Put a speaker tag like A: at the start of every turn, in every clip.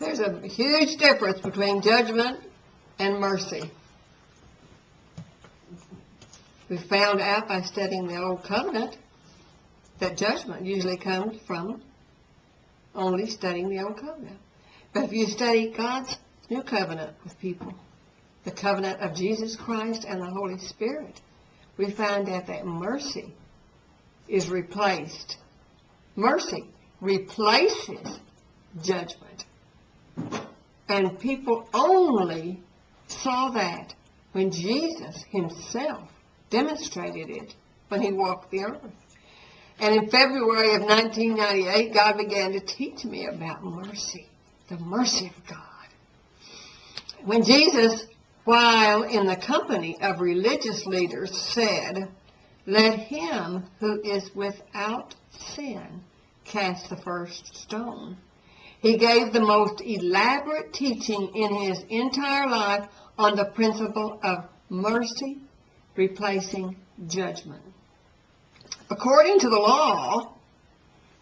A: There's a huge difference between judgment and mercy. We found out by studying the Old Covenant that judgment usually comes from only studying the Old Covenant. But if you study God's New Covenant with people, the covenant of Jesus Christ and the Holy Spirit, we find out that mercy is replaced. Mercy replaces judgment. And people only saw that when Jesus himself demonstrated it when he walked the earth. And in February of 1998, God began to teach me about mercy, the mercy of God. When Jesus, while in the company of religious leaders, said, "Let him who is without sin cast the first stone," he gave the most elaborate teaching in his entire life on the principle of mercy replacing judgment. According to the law,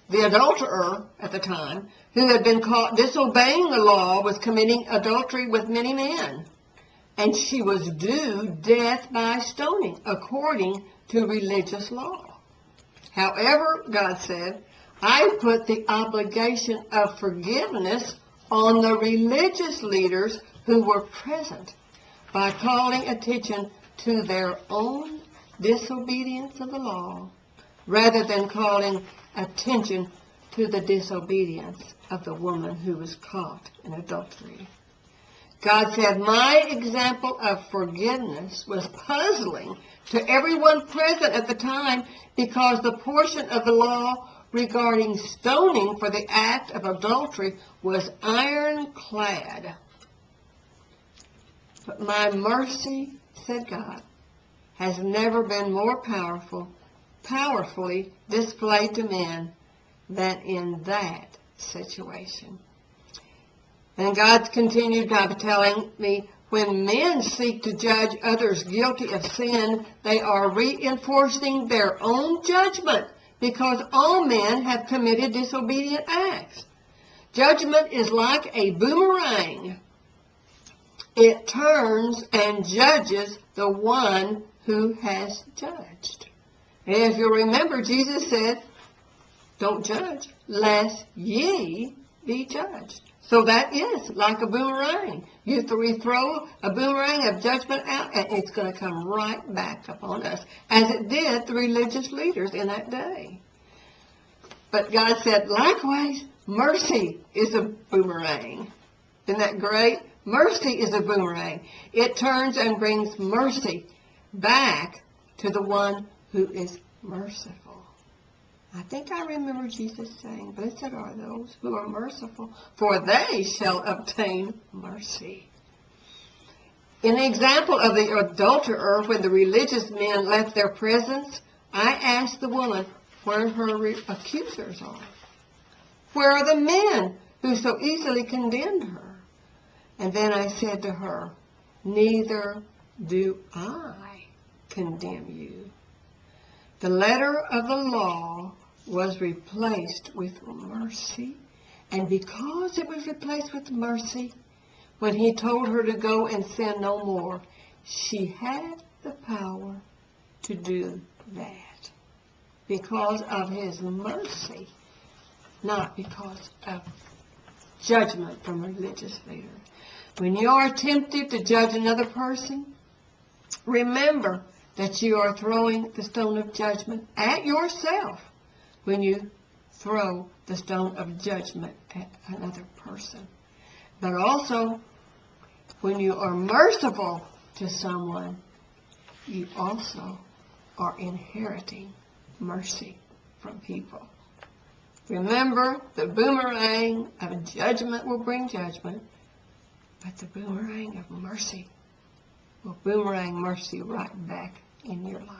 A: the adulterer at the time, who had been caught disobeying the law, was committing adultery with many men, and she was due death by stoning, according to religious law. However, God said, I put the obligation of forgiveness on the religious leaders who were present by calling attention to their own disobedience of the law, rather than calling attention to the disobedience of the woman who was caught in adultery. God said, my example of forgiveness was puzzling to everyone present at the time because the portion of the law regarding stoning for the act of adultery was ironclad. But my mercy, said God, has never been more powerfully displayed to men than in that situation. And God continued by telling me, when men seek to judge others guilty of sin, they are reinforcing their own judgment because all men have committed disobedient acts. Judgment is like a boomerang. It turns and judges the one who has judged. And if you'll remember, Jesus said, don't judge, lest ye be judged. So that is like a boomerang. You throw a boomerang of judgment out, and it's going to come right back upon us, as it did the religious leaders in that day. But God said, likewise, mercy is a boomerang. Isn't that great? Mercy is a boomerang. It turns and brings mercy back to the one who is merciful. I think I remember Jesus saying, blessed are those who are merciful, for they shall obtain mercy. In the example of the adulterer, when the religious men left their presence, I asked the woman where her accusers are. Where are the men who so easily condemned her? And then I said to her, neither do I condemn you. The letter of the law was replaced with mercy, and because it was replaced with mercy, when he told her to go and sin no more, she had the power to do that because of his mercy, not because of judgment from a religious leader. When you are tempted to judge another person, remember that you are throwing the stone of judgment at yourself when you throw the stone of judgment at another person. But also, when you are merciful to someone, you also are inheriting mercy from people. Remember, the boomerang of judgment will bring judgment, but the boomerang of mercy will boomerang mercy right back in your life.